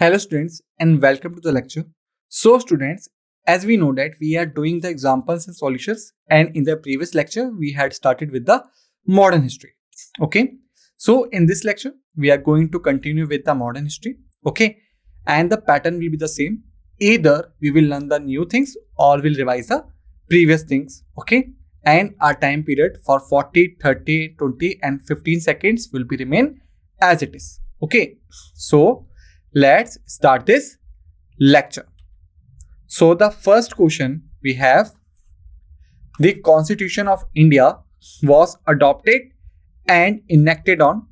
Hello students and welcome to the lecture. So students, as we know that we are doing the examples and solutions, and in the previous lecture we had started with the modern history. Okay. So in this lecture we are going to continue with the modern history. Okay. And the pattern will be the same. Either we will learn the new things or we'll revise the previous things. Okay. And our time period for 40, 30, 20 and 15 seconds will be remain as it is. Okay. So let's start this lecture. So the first question we have: the Constitution of India was adopted and enacted on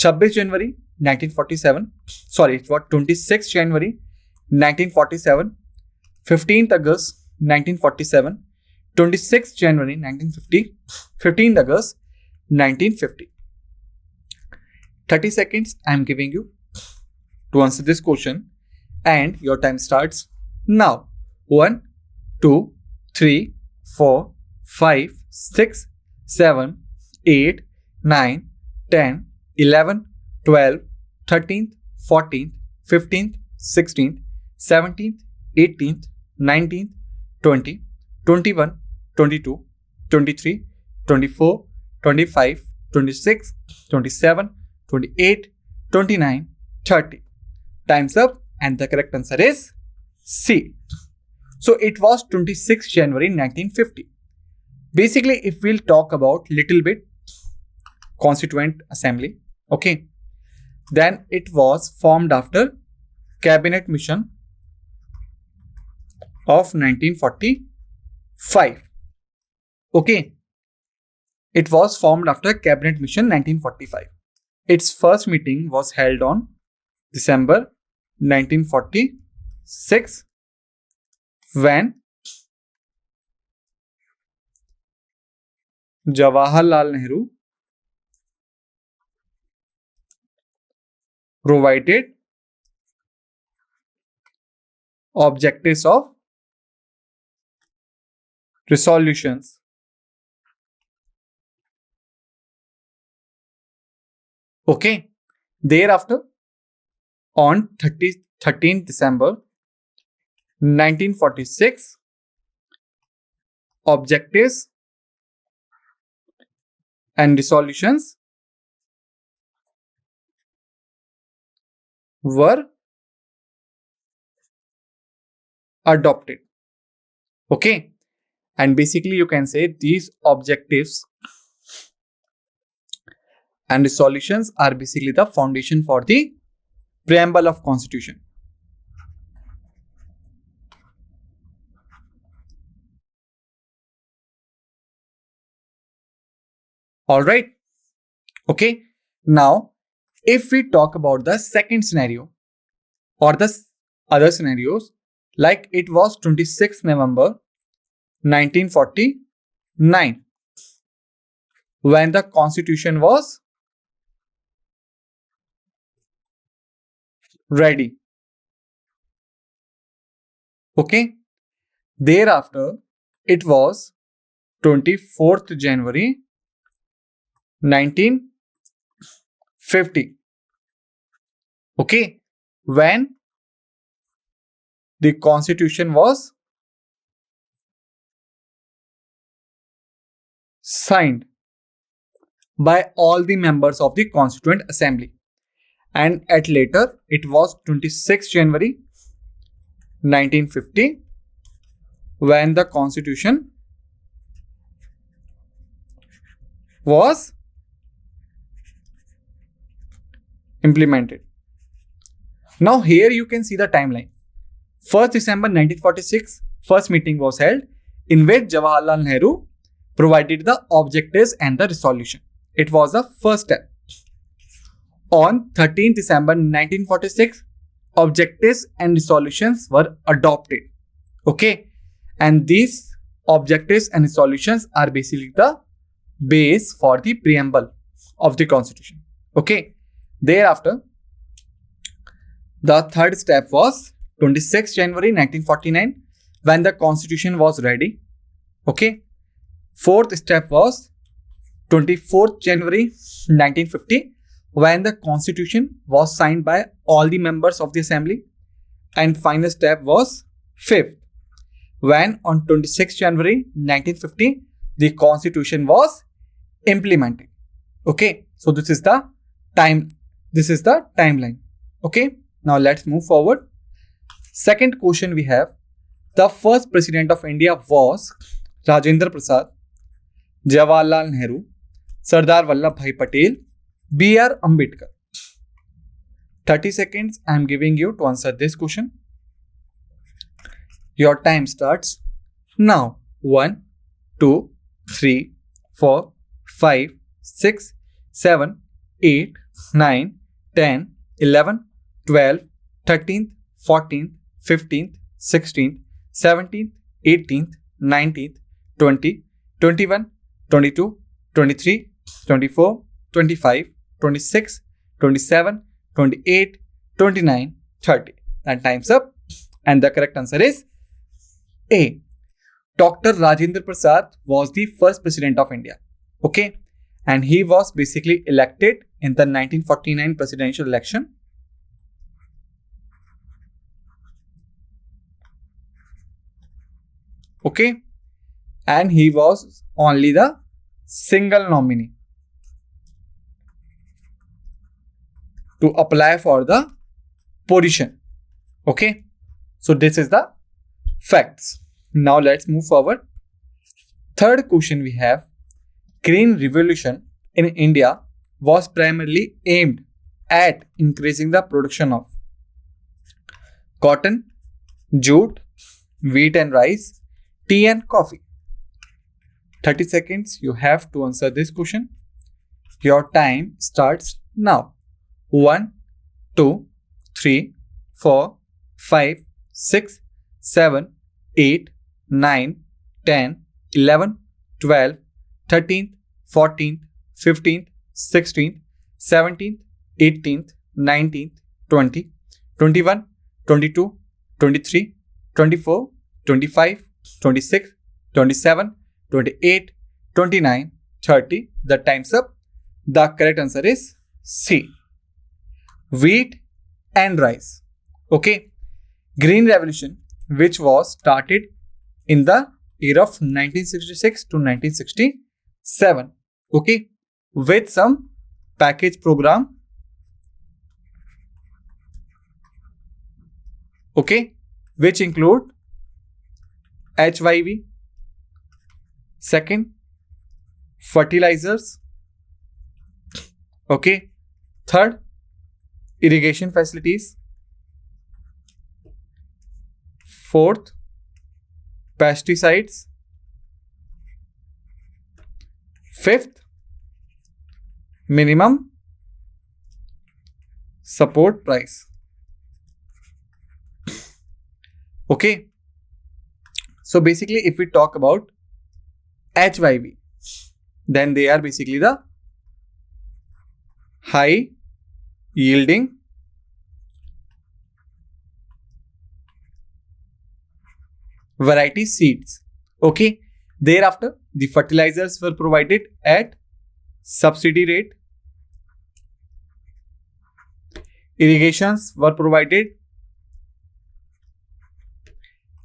26 January 1947. Sorry, it was 26 January 1947, 15th August 1947, 26 January 1950, 15th August 1950. 30 seconds I am giving you to answer this question, and your time starts now. 1, 2, 3, 4, 5, 6, 7, 8, 9, 10, 11, 12, 13th, 14th, 15th, 16th, 17th, 18th, 19th, 20, 21, 22, 23, 24, 25, 26, 27, 28, 29, 30. Time's up, and the correct answer is C. So it was 26 January 1950. Basically, if we'll talk about little bit Constituent Assembly, okay, then it was formed after Cabinet Mission of 1945. Okay, it was formed after Cabinet Mission 1945. Its first meeting was held on December 1946 when Jawaharlal Nehru provided objectives of resolutions. Okay, thereafter on 13th December 1946, objectives and resolutions were adopted. Okay, and basically you can say these objectives and resolutions are basically the foundation for the preamble of Constitution. All right. Okay. Now, if we talk about the second scenario or the other scenarios, like it was 26 November 1949 when the Constitution was ready. Okay. Thereafter, it was 24th January 1950. Okay. When the Constitution was signed by all the members of the Constituent Assembly. And at later, it was 26 January 1950 when the Constitution was implemented. Now here you can see the timeline. 1st December 1946, first meeting was held in which Jawaharlal Nehru provided the objectives and the resolution. It was the first step. On 13th December 1946, objectives and resolutions were adopted. Okay, and these objectives and resolutions are basically the base for the preamble of the Constitution. Okay, thereafter, the third step was 26 January 1949 when the Constitution was ready. Okay, fourth step was 24th January 1950 when the constitution was signed by all the members of the assembly. And final step was fifth, when on 26 January 1950 the constitution was implemented. Okay, so this is the timeline. Okay, now let's move forward. Second question we have, the first president of India was Rajendra Prasad, Jawaharlal Nehru, Sardar Vallabhbhai Patel, B.R. Ambedkar. 30 seconds I am giving you to answer this question. Your time starts now. 1, 2, 3, 4, 5, 6, 7, 8, 9, 10, 11, 12, 13th, 14th, 15th, 16th, 17th, 18th, 19th, 20, 21, 22, 23, 24, 25, 26, 27, 28, 29, 30. And time's up. And the correct answer is A. Dr. Rajendra Prasad was the first president of India. Okay. And he was basically elected in the 1949 presidential election. Okay. And he was only the single nominee to apply for the position. Okay. So this is the facts. Now let's move forward. Third question we have, Green Revolution in India was primarily aimed at increasing the production of cotton, jute, wheat and rice, tea and coffee. 30 seconds you have to answer this question. Your time starts now. 1, 2, 3, 4, 5, 6, 7, 8, 9, 10, 11, 12, 13th, 14th, 15th, 16th, 17th, 18th, 19th, 20, 21, 22, 23, 24, 25, 26, 27, 28, 29, 30. The time's up. The correct answer is C. Wheat and rice. Okay. Green Revolution, which was started in the year of 1966 to 1967. Okay. With some package program. Okay. Which include HYV. Second, fertilizers. Okay. Third, irrigation facilities. Fourth, pesticides. Fifth, minimum support price. Okay. So basically, if we talk about HYV, then they are basically the high yielding variety seeds. Okay. Thereafter, the fertilizers were provided at subsidy rate. Irrigations were provided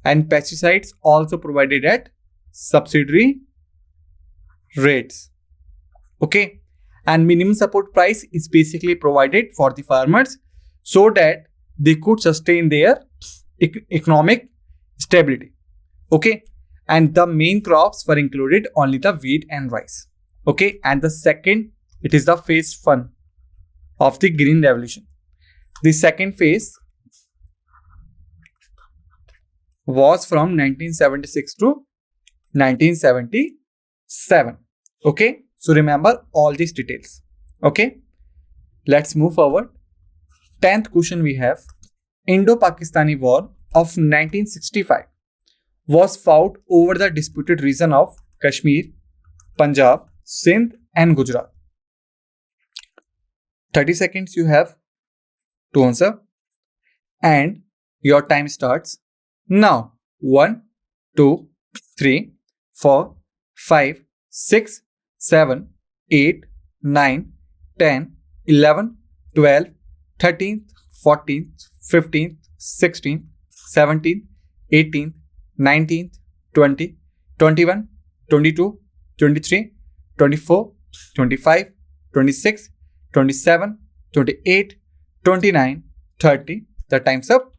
and pesticides also provided at subsidiary rates. Okay. And minimum support price is basically provided for the farmers so that they could sustain their economic stability. Okay. And the main crops were included only the wheat and rice. Okay. And the second, it is the phase 1 of the Green Revolution. The second phase was from 1976 to 1977. Okay. So remember all these details. Okay. Let's move forward. 10th question we have. Indo-Pakistani War of 1965 was fought over the disputed region of Kashmir, Punjab, Sindh and Gujarat. 30 seconds you have to answer. And your time starts now. 1, 2, 3, 4, 5, 6, 7, 8, 9, 10, 11th, 12th, 13th, 14th, 15th, 16th, 17th, 18th, 19th, 20, 21, 22, 23, 24, 25, 26, 27, 28, 29, 30. The time's up.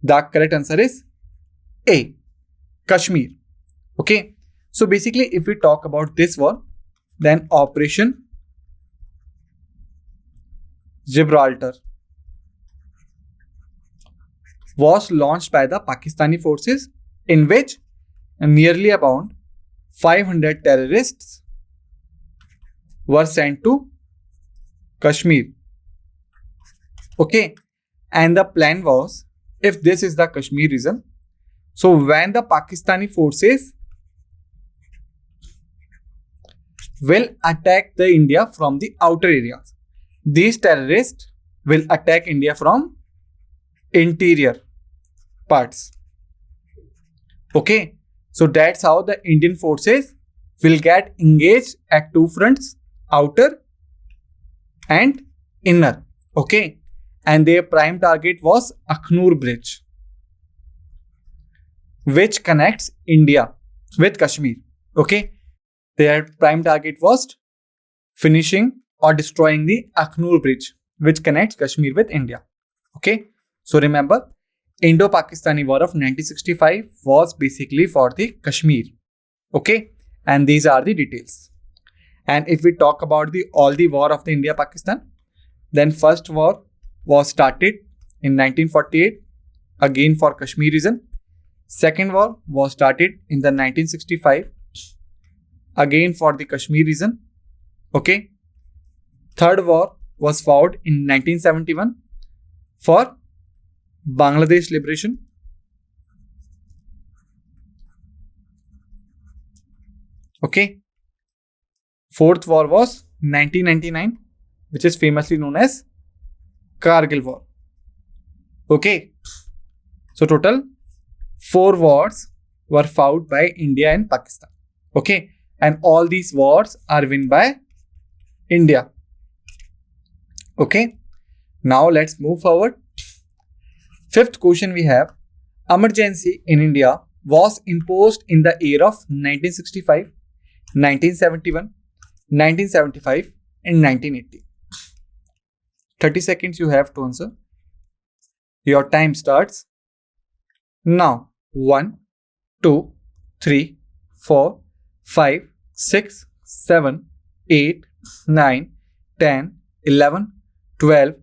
The correct answer is A. Kashmir. Okay. So basically, if we talk about this war, then Operation Gibraltar was launched by the Pakistani forces, in which nearly about 500 terrorists were sent to Kashmir. Okay. And the plan was, if this is the Kashmir region, so when the Pakistani forces will attack the India from the outer areas, these terrorists will attack India from interior parts. Okay, so that's how the Indian forces will get engaged at two fronts, outer and inner. Okay, and their prime target was Akhnur Bridge, which connects India with Kashmir. Okay, their prime target was finishing or destroying the Akhnur Bridge, which connects Kashmir with India. Okay, so remember, Indo-Pakistani War of 1965 was basically for the Kashmir. Okay, and these are the details. And if we talk about all the war of the India-Pakistan, then first war was started in 1948, again for Kashmir region. Second war was started in the 1965, again for the Kashmir region. Okay. Third war was fought in 1971 for Bangladesh liberation. Okay. Fourth war was 1999, which is famously known as Kargil War. Okay. So total 4 wars were fought by India and Pakistan. Okay. And all these wars are won by India. Okay. Now let's move forward. Fifth question we have. Emergency in India was imposed in the year of 1965, 1971, 1975 and 1980. 30 seconds you have to answer. Your time starts now. 1, 2, 3, 4, 5, 6, 7, 8, 9, 10, 11, 12,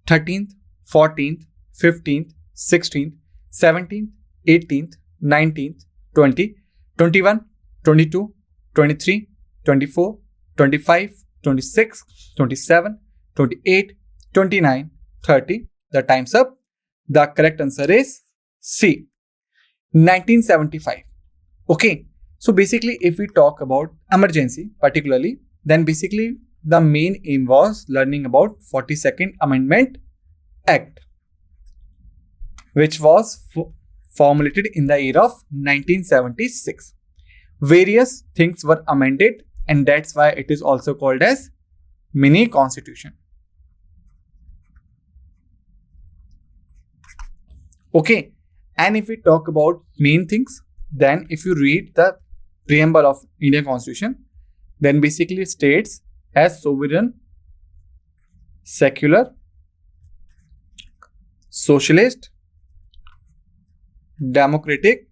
13th, 14th, 15th, 16th, 17th, 18th, 19th, 20, 21, 22, 23, 24, 25, 26, 27, 28, 29, 30. The time's up. The correct answer is C. 1975. Okay. So basically, if we talk about emergency particularly, then basically the main aim was learning about 42nd Amendment Act, which was formulated in the year of 1976. Various things were amended, and that's why it is also called as mini constitution. Okay, and if we talk about main things, then if you read the preamble of Indian Constitution, then basically it states as sovereign, secular, socialist, democratic,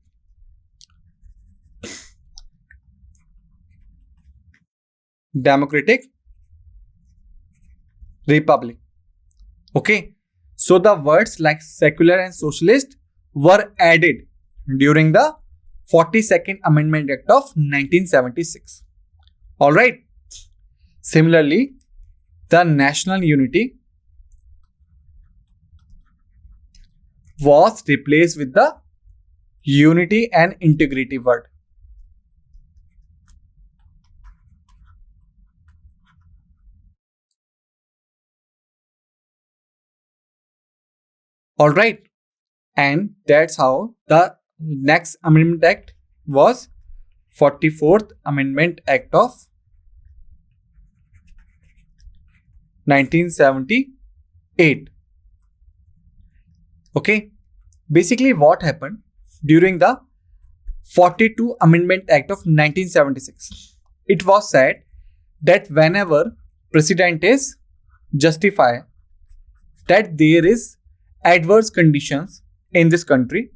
republic. Okay, so the words like secular and socialist were added during the 42nd Amendment Act of 1976. Alright. Similarly, the national unity was replaced with the unity and integrity word. Alright. And that's how the next Amendment Act was 44th Amendment Act of 1978. Okay, basically what happened during the 42 Amendment Act of 1976? It was said that whenever president is justify that there is adverse conditions in this country,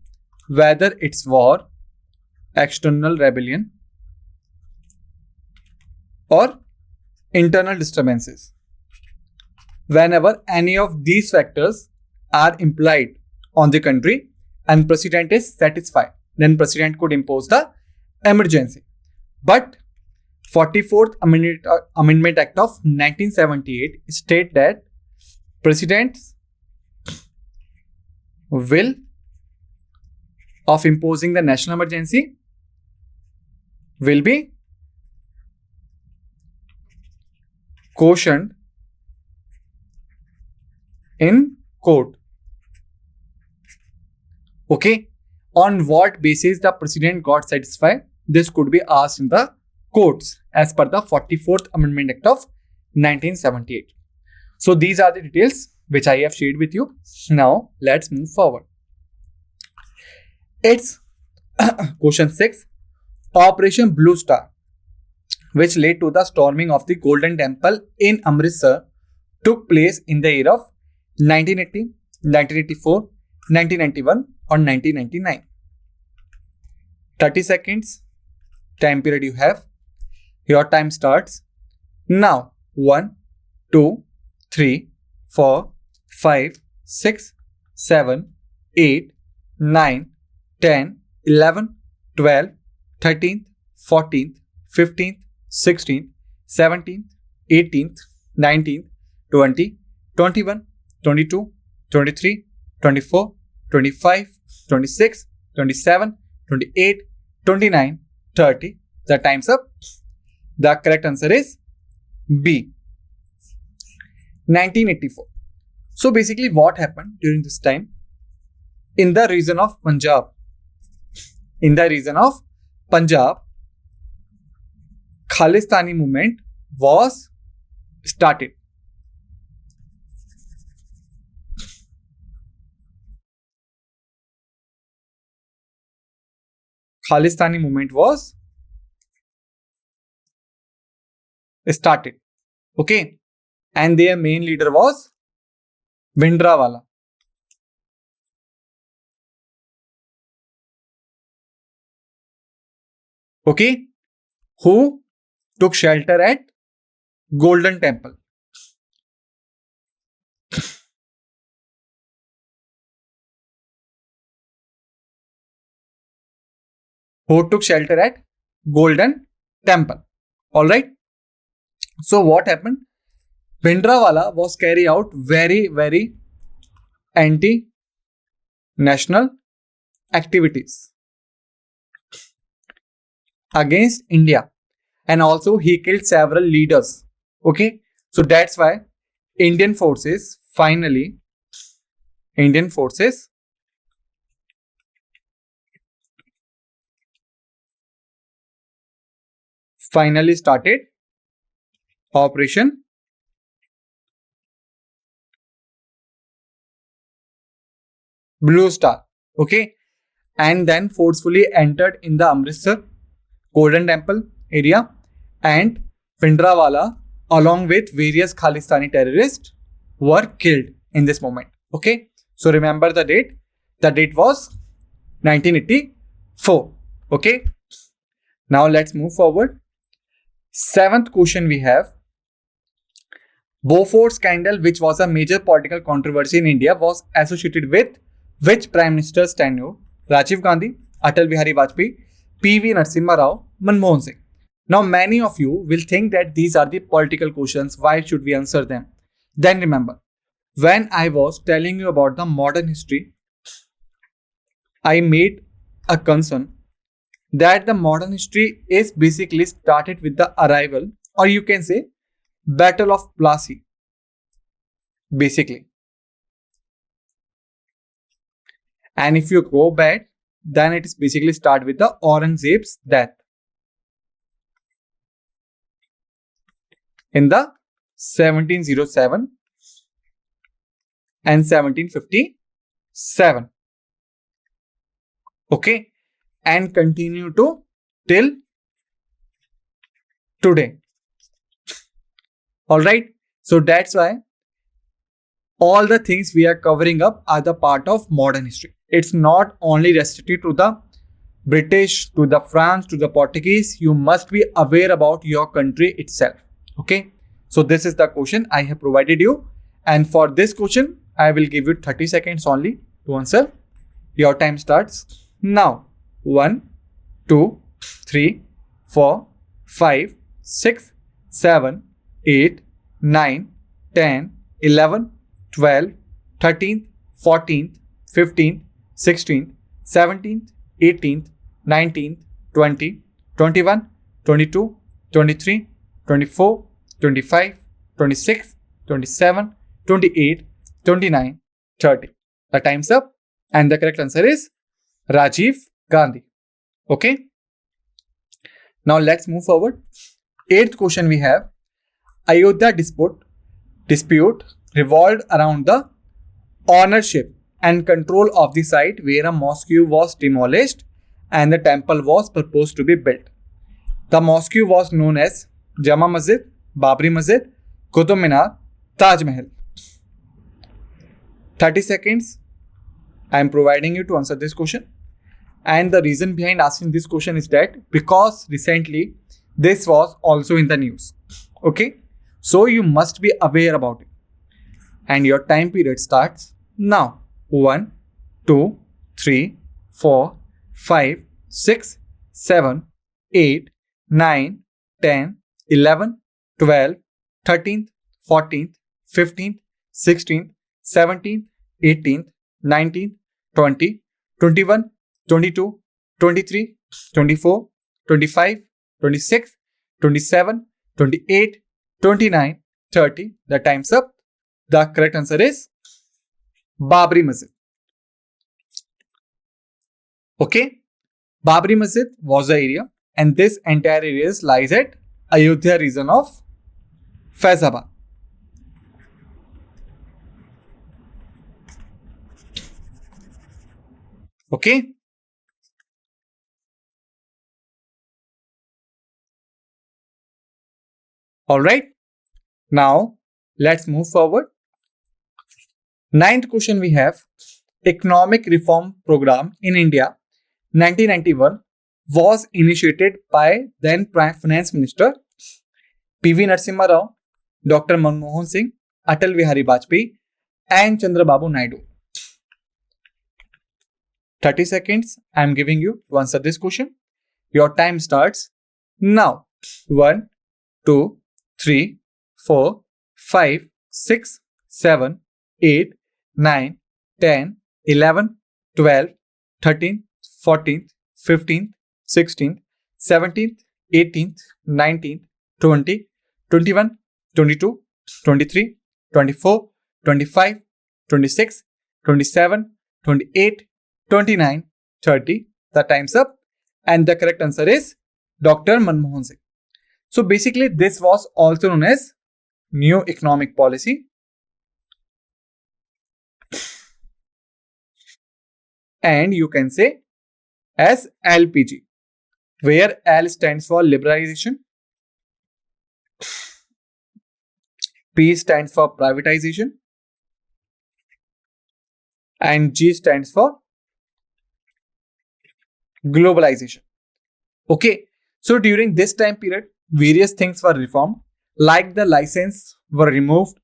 whether it's war, external rebellion, or internal disturbances, whenever any of these factors are implied on the country and president is satisfied, then president could impose the emergency. But 44th Amendment Act of 1978 state that president's will of imposing the national emergency will be cautioned in court. Okay, on what basis the president got satisfied? This could be asked in the courts as per the 44th Amendment Act of 1978. So these are the details which I have shared with you. Now let's move forward. It's question 6. Operation Blue Star, which led to the storming of the Golden Temple in Amritsar, took place in the year of 1980, 1984, 1991 or 1999. 30 seconds time period you have. Your time starts now. 1, 2, 3, 4, 5, 6, 7, 8, 9, 10, 11, 12, 13th, 14th, 15th, 16th, 17th, 18th, 19th, 20, 21, 22, 23, 24, 25, 26, 27, 28, 29, 30. The time's up. The correct answer is B. 1984. So basically what happened during this time? In the region of Punjab, Khalistani movement was started. Khalistani movement was started. Okay, and their main leader was Bhindranwala. Okay, who took shelter at Golden Temple. Who took shelter at Golden Temple. Alright. So what happened? Bhindranwala was carrying out very anti-national activities against India, and also he killed several leaders. Okay, so that's why Indian forces finally started Operation Blue Star. Okay, and then forcefully entered in the Amritsar Golden Temple area, and Bhindranwala along with various Khalistani terrorists were killed in this moment. Okay, so remember the date. The date was 1984. Okay, now let's move forward. 7th question we have. Bofors scandal, which was a major political controversy in India, was associated with which Prime Minister's tenure? Rajiv Gandhi, Atal Bihari Vajpayee, P.V. Narasimha Rao, Manmohan Singh. Now many of you will think that these are the political questions. Why should we answer them? Then remember, when I was telling you about the modern history, I made a concern that the modern history is basically started with the arrival, or you can say Battle of Plassey, basically. And if you go back, then it is basically start with the Aurangzeb's death in the 1707 and 1757. Okay, and continue to till today. All right, so that's why all the things we are covering up are the part of modern history. It's not only restricted to the British, to the France, to the Portuguese. You must be aware about your country itself. Okay, so this is the question I have provided you, and for this question I will give you 30 seconds only to answer. Your time starts now. 1, 2, 3, 4, 5, 6, 7, 8, 9, 10, 11, 12, 13th, 14th, 15th, 16th, 17th, 18th, 19th, 20, 21, 22, 23, 24, 25, 26, 27, 28, 29, 30. The time's up, and the correct answer is Rajiv Gandhi. Okay. Now let's move forward. 8th question we have: Ayodhya dispute revolved around the ownership and control of the site where a mosque was demolished and the temple was proposed to be built. The mosque was known as Jama Masjid, Babri Masjid, Qutub Minar, Taj Mahal. 30 seconds I am providing you to answer this question. And the reason behind asking this question is that because recently this was also in the news. Okay, so you must be aware about it. And your time period starts now. 1, 2, 3, 4, 5, 6, 7, 8, 9, 10, 11, 12, 13th, 14th, 15th, 16th, 17th, 18th, 19th, 20, 21, 22, 23, 24, 25, 26, 27, 28, 29, 30. The time's up. The correct answer is Babri Masjid. Okay, Babri Masjid was the area, and this entire area lies at Ayodhya region of Faizabad. Okay. All right. Now let's move forward. 9th question we have: Economic Reform Program in India 1991 was initiated by then Prime Finance Minister P.V. Narasimha Rao, Dr. Manmohan Singh, Atal Bihari Vajpayee, and Chandrababu Naidu. 30 seconds I am giving you to answer this question. Your time starts now. 1, 2, 3, 4, 5, 6, 7, 8, 9, 10, 11, 12, 13, 14th, 15th, 16th, 17th, 18th, 19th, 20, 21, 22, 23, 24, 25, 26, 27, 28, 29, 30. The time's up, and the correct answer is Dr. Manmohan Singh. So basically this was also known as New Economic Policy. And you can say as LPG, where L stands for liberalization, P stands for privatization, and G stands for globalization. Okay, so during this time period, various things were reformed, like the license were removed,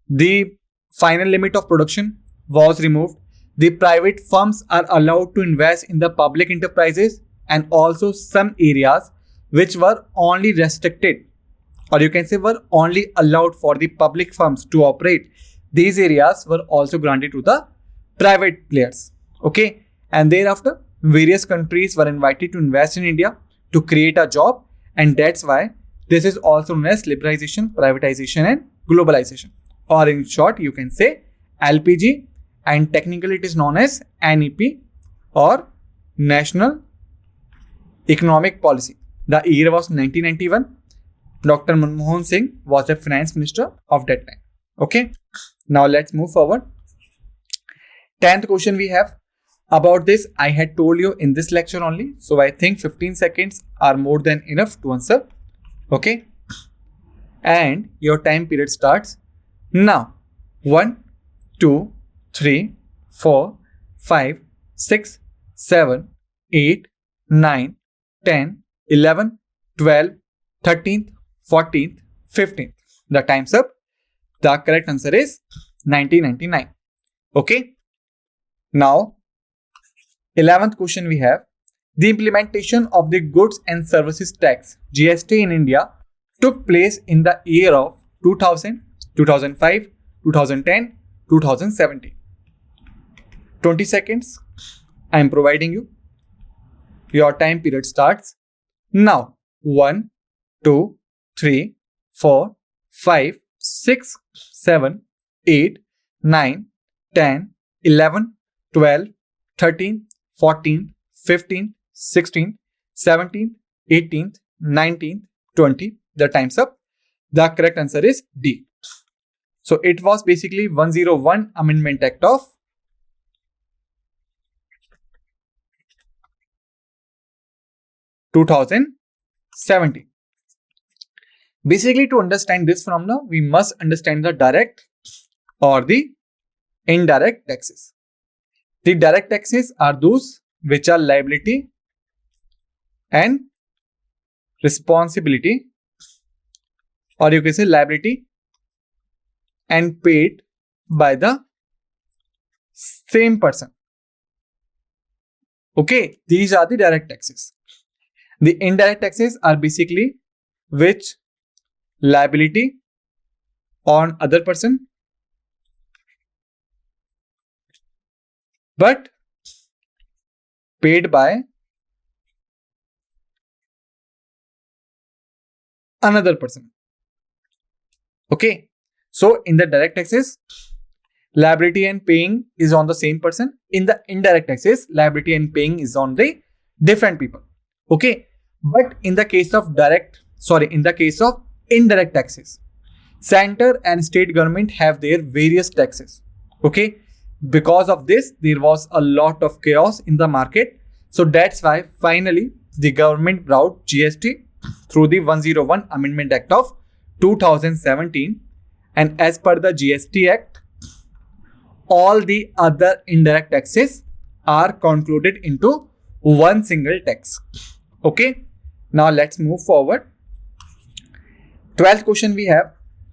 the final limit of production was removed, the private firms are allowed to invest in the public enterprises, and also some areas which were only restricted, or you can say were only allowed for the public firms to operate. These areas were also granted to the private players. Okay, and thereafter various countries were invited to invest in India to create a job, and that's why this is also known as liberalization, privatization, and globalization, or in short you can say LPG, and technically it is known as NEP, or National Economic Policy. The year was 1991. Dr. Manmohan Singh was the finance minister of that time. Okay. Now let's move forward. 10th question we have. About this, I had told you in this lecture only. So I think 15 seconds are more than enough to answer. Okay. And your time period starts now. 1, 2, 3, 4, 5, 6, 7, 8, 9, 10, 11, 12, 13th, 14th, 15th. The time's up. The correct answer is 1999. Okay. Now, 11th question we have. The implementation of the Goods and Services Tax GST in India took place in the year of 2000, 2005, 2010, 2017. 20 seconds. I am providing you. Your time period starts now. 1, 2, 3, 4, 5, 6, 7, 8, 9, 10, 11, 12, 13, 14, 15, 16, 17, 18, 19, 20. The time's up. The correct answer is D. So it was basically 101 Amendment Act of 2017. Basically, to understand this phenomena, we must understand the direct or the indirect taxes. The direct taxes are those which are liability and responsibility, or you can say liability and paid by the same person. Okay, these are the direct taxes. The indirect taxes are basically which liability on other person but paid by another person. Okay, so in the direct taxes, liability and paying is on the same person. In the indirect taxes, liability and paying is on the different people. Okay, but in the case of indirect taxes, center and state government have their various taxes. Okay, because of this, there was a lot of chaos in the market. So that's why finally the government brought GST through the 101 Amendment Act of 2017. And as per the GST Act, all the other indirect taxes are concluded into one single tax. Okay, now let's move forward. 12th question we have.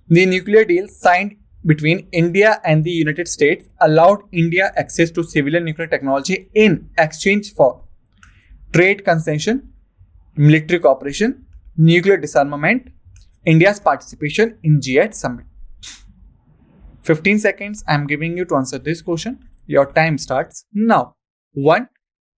The nuclear deal signed between India and the United States allowed India access to civilian nuclear technology in exchange for trade concession, military cooperation, nuclear disarmament, India's participation in G8 summit. 15 seconds I am giving you to answer this question. Your time starts now. 1,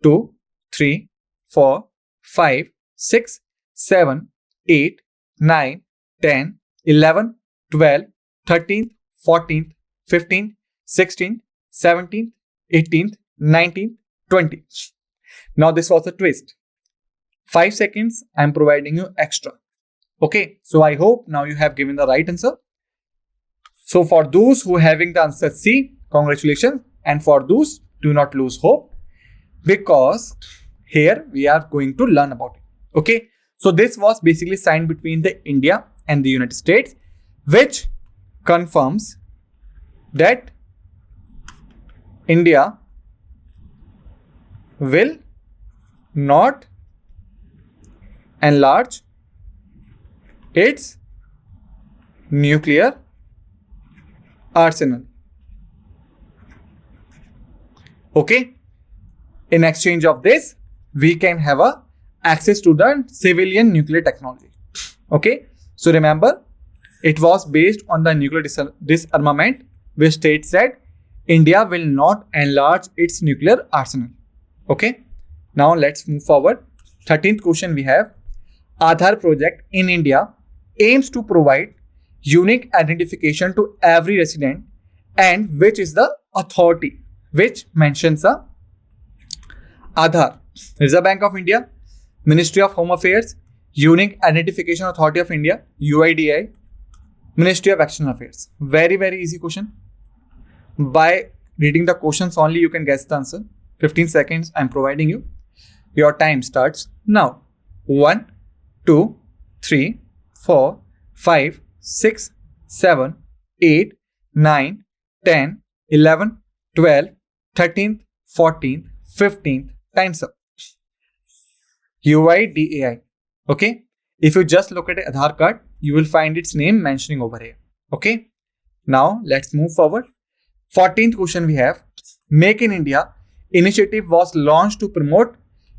2, 3, 4, 5, 6, 7, 8, 9, 10, 11, 12, 13th, 14th, 15th, 16th, 17th, 18th, 19th, 20th. Now this was a twist. 5 seconds I am providing you extra. Okay, so I hope now you have given the right answer. So for those who are having the answer C, congratulations. And for those, do not lose hope, because here we are going to learn about it. Okay, so this was basically signed between the India and the United States, which confirms that India will not enlarge its nuclear arsenal. Okay, in exchange of this, we can have access to the civilian nuclear technology. Okay, so remember, it was based on the nuclear disarmament, which states that India will not enlarge its nuclear arsenal. Okay, now let's move forward. 13th question we have. Aadhaar project in India aims to provide unique identification to every resident, and which is the authority which mentions the Aadhaar? Reserve Bank of India, Ministry of Home Affairs, Unique Identification Authority of India, UIDAI, Ministry of External Affairs. Very, very easy question. By reading the questions only, you can guess the answer. 15 seconds I'm providing you. Your time starts now. 1, 2, 3, 4, 5, 6, 7, 8, 9, 10, 11, 12, 13th, 14th, 15th. Time's up. UIDAI. Okay. If you just look at an Aadhaar card, you will find its name mentioning over here. Okay. Now let's move forward. 14th question we have. Make in India initiative was launched to promote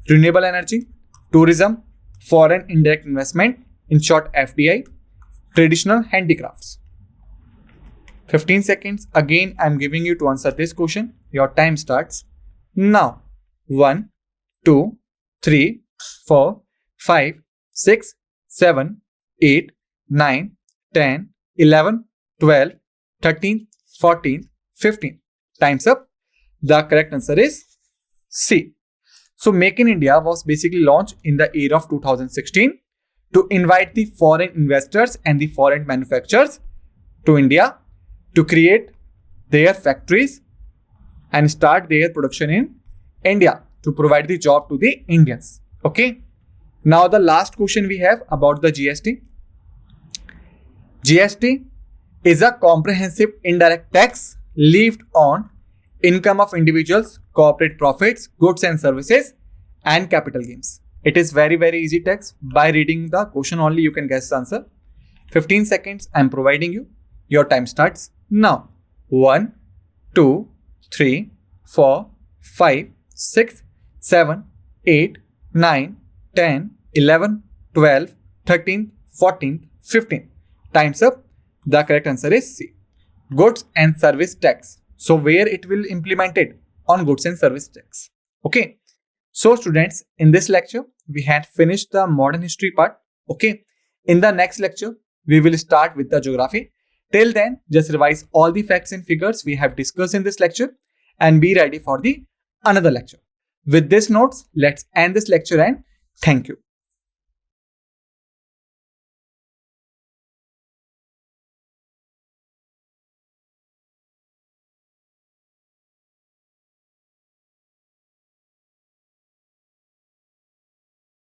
renewable energy, tourism, foreign indirect investment, in short FDI, traditional handicrafts. 15 seconds. Again, I'm giving you to answer this question. Your time starts now. 1, 2, 3, 4, 5, 6, 7, 8, 9, 10, 11, 12, 13, 14, 15. Time's up. The correct answer is C. So Make in India was basically launched in the year of 2016 to invite the foreign investors and the foreign manufacturers to India to create their factories and start their production in India to provide the job to the Indians. Okay. Now the last question we have about the GST. GST is a comprehensive indirect tax levied on income of individuals, corporate profits, goods and services, and capital gains. It is very, very easy tax. By reading the question only, you can guess the answer. 15 seconds I am providing you. Your time starts now. 1, 2, 3, 4, 5, 6, 7, 8, 9, 10, 11, 12, 13, 14, 15. Time's up. The correct answer is C. Goods and service tax. So where it will implemented? On goods and service tax. Okay. So students, in this lecture, we had finished the modern history part. Okay. In the next lecture, we will start with the geography. Till then, just revise all the facts and figures we have discussed in this lecture and be ready for the another lecture. With this notes, let's end this lecture and thank you.